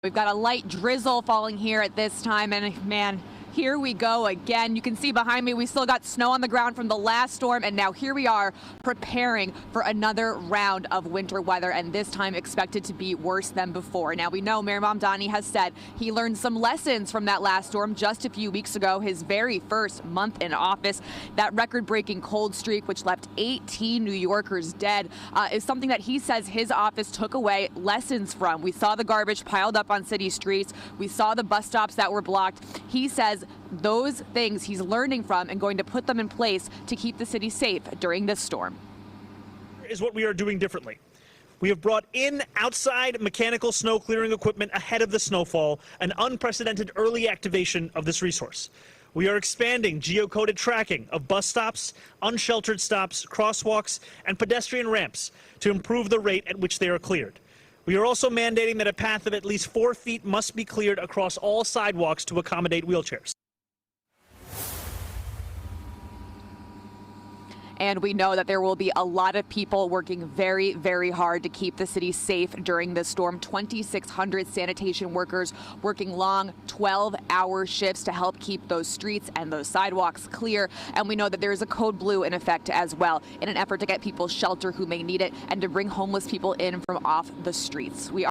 We've got a light drizzle falling here at this time, and man, here we go again. You can see behind me, we still got snow on the ground from the last storm, and now here we are preparing for another round of winter weather, and this time expected to be worse than before. Now we know Mayor Mamdani has said he learned some lessons from that last storm just a few weeks ago, his very first month in office. That record-breaking cold streak, which left 18 New Yorkers dead, is something that he says his office took away lessons from. We saw the garbage piled up on city streets. We saw the bus stops that were blocked. He says those things he's learning from and going to put them in place to keep the city safe during this storm. Is what we are doing differently. We have brought in outside mechanical snow clearing equipment ahead of the snowfall, an unprecedented early activation of this resource. We are expanding geocoded tracking of bus stops, unsheltered stops, crosswalks, and pedestrian ramps to improve the rate at which they are cleared. We are also mandating that a path of at least 4 feet must be cleared across all sidewalks to accommodate wheelchairs. And we know that there will be a lot of people working very, very hard to keep the city safe during this storm. 2,600 sanitation workers working long 12-hour shifts to help keep those streets and those sidewalks clear. And we know that there is a code blue in effect as well in an effort to get people shelter who may need it and to bring homeless people in from off the streets.